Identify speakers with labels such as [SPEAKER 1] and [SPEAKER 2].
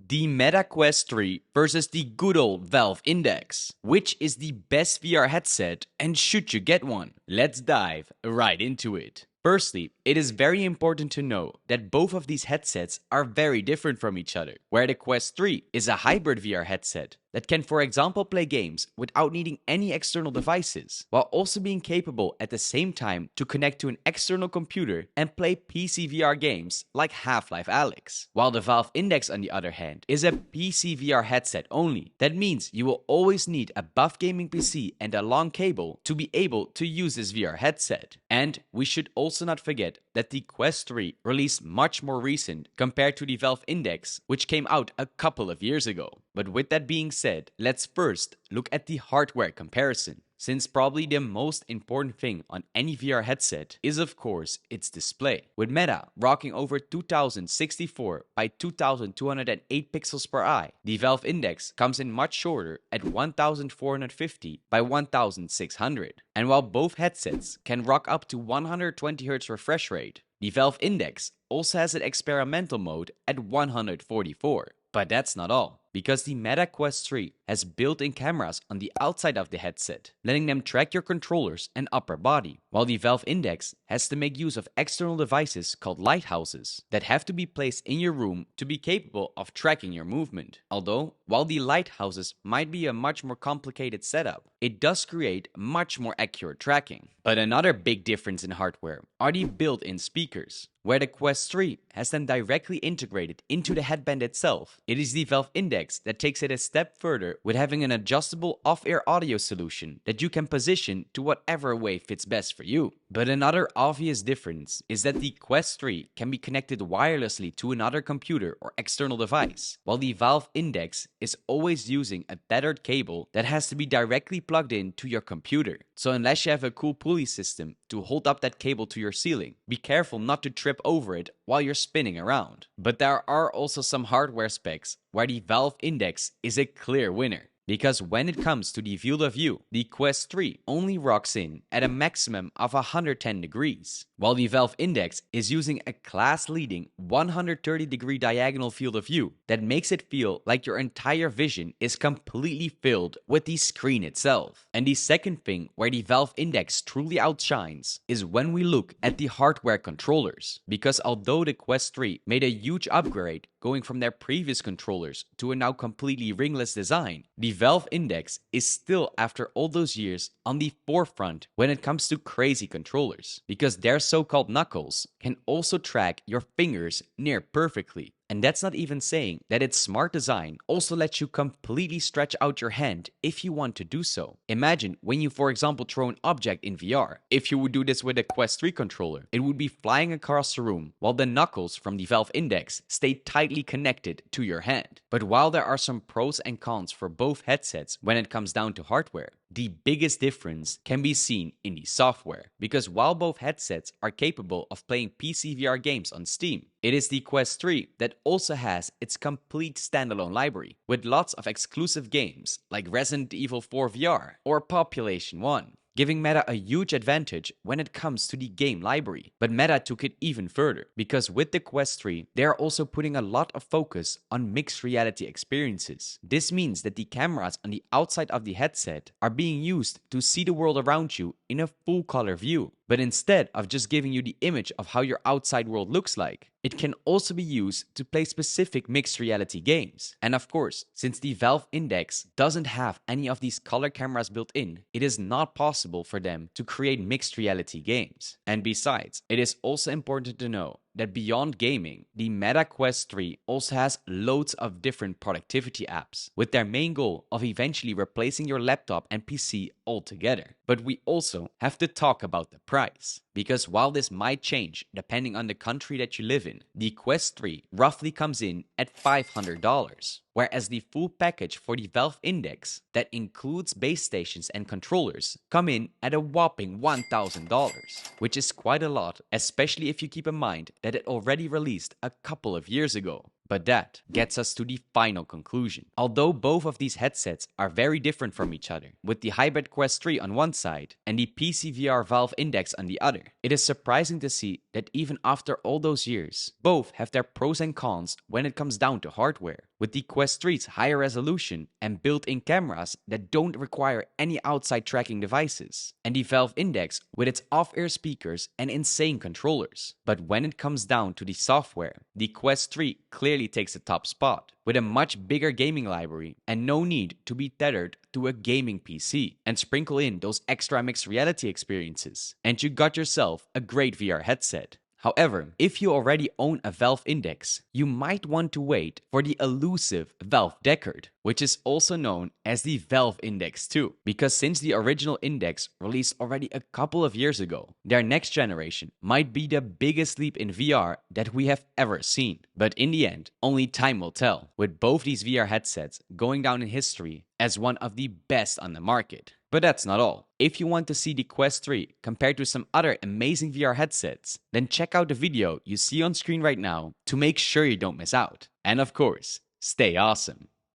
[SPEAKER 1] The Meta Quest 3 versus the good old Valve Index. Which is the best VR headset and should you get one? Let's dive right into it. Firstly, it is very important to know that both of these headsets are very different from each other, where the Quest 3 is a hybrid VR headset that can, for example, play games without needing any external devices, while also being capable at the same time to connect to an external computer and play PC VR games like Half-Life Alyx. While the Valve Index, on the other hand, is a PC VR headset only. That means you will always need a buff gaming PC and a long cable to be able to use this VR headset. And we should also not forget that the Quest 3 released much more recent compared to the Valve Index, which came out a couple of years ago. But with that being said, let's first look at the hardware comparison. Since probably the most important thing on any VR headset is of course its display. With Meta rocking over 2064 by 2208 pixels per eye, the Valve Index comes in much shorter at 1450 by 1600. And while both headsets can rock up to 120Hz refresh rate, the Valve Index also has an experimental mode at 144. But that's not all, because the Meta Quest 3 has built-in cameras on the outside of the headset, letting them track your controllers and upper body, while the Valve Index has to make use of external devices called lighthouses that have to be placed in your room to be capable of tracking your movement. Although, while the lighthouses might be a much more complicated setup, it does create much more accurate tracking. But another big difference in hardware are the built-in speakers. Where the Quest 3 has them directly integrated into the headband itself, it is the Valve Index that takes it a step further with having an adjustable off-air audio solution that you can position to whatever way fits best for you. But another obvious difference is that the Quest 3 can be connected wirelessly to another computer or external device, while the Valve Index is always using a tethered cable that has to be directly plugged in to your computer. So unless you have a cool pulley system to hold up that cable to your ceiling, be careful not to trip over it while you're spinning around. But there are also some hardware specs where the Valve Index is a clear winner. Because when it comes to the field of view, the Quest 3 only rocks in at a maximum of 110 degrees, while the Valve Index is using a class-leading 130-degree diagonal field of view that makes it feel like your entire vision is completely filled with the screen itself. And the second thing where the Valve Index truly outshines is when we look at the hardware controllers. Because although the Quest 3 made a huge upgrade going from their previous controllers to a now completely ringless design, the Valve Index is still, after all those years, on the forefront when it comes to crazy controllers, because their so-called knuckles can also track your fingers near perfectly. And that's not even saying that its smart design also lets you completely stretch out your hand if you want to do so. Imagine when you, for example, throw an object in VR. If you would do this with a Quest 3 controller, it would be flying across the room while the knuckles from the Valve Index stay tightly connected to your hand. But while there are some pros and cons for both headsets when it comes down to hardware, the biggest difference can be seen in the software, because while both headsets are capable of playing PC VR games on Steam, it is the Quest 3 that also has its complete standalone library, with lots of exclusive games like Resident Evil 4 VR or Population 1. Giving Meta a huge advantage when it comes to the game library. But Meta took it even further, because with the Quest 3, they are also putting a lot of focus on mixed reality experiences. This means that the cameras on the outside of the headset are being used to see the world around you in a full color view. But instead of just giving you the image of how your outside world looks like, it can also be used to play specific mixed reality games. And of course, since the Valve Index doesn't have any of these color cameras built in, it is not possible for them to create mixed reality games. And besides, it is also important to know that beyond gaming, the Meta Quest 3 also has loads of different productivity apps, with their main goal of eventually replacing your laptop and PC altogether. But we also have to talk about the price, because while this might change depending on the country that you live in, the Quest 3 roughly comes in at $500. Whereas the full package for the Valve Index, that includes base stations and controllers, come in at a whopping $1,000, which is quite a lot, especially if you keep in mind that it already released a couple of years ago. But that gets us to the final conclusion. Although both of these headsets are very different from each other, with the hybrid Quest 3 on one side and the PC VR Valve Index on the other, it is surprising to see that even after all those years, both have their pros and cons when it comes down to hardware. with the Quest 3's higher resolution and built-in cameras that don't require any outside tracking devices, and the Valve Index with its off-ear speakers and insane controllers. But when it comes down to the software, the Quest 3 clearly takes the top spot, with a much bigger gaming library and no need to be tethered to a gaming PC, and sprinkle in those extra mixed reality experiences, and you got yourself a great VR headset. However, if you already own a Valve Index, you might want to wait for the elusive Valve Deckard, which is also known as the Valve Index 2, because since the original Index released already a couple of years ago, their next generation might be the biggest leap in VR that we have ever seen. But in the end, only time will tell, with both these VR headsets going down in history as one of the best on the market. But that's not all. If you want to see the Quest 3 compared to some other amazing VR headsets, then check out the video you see on screen right now to make sure you don't miss out. And of course, stay awesome.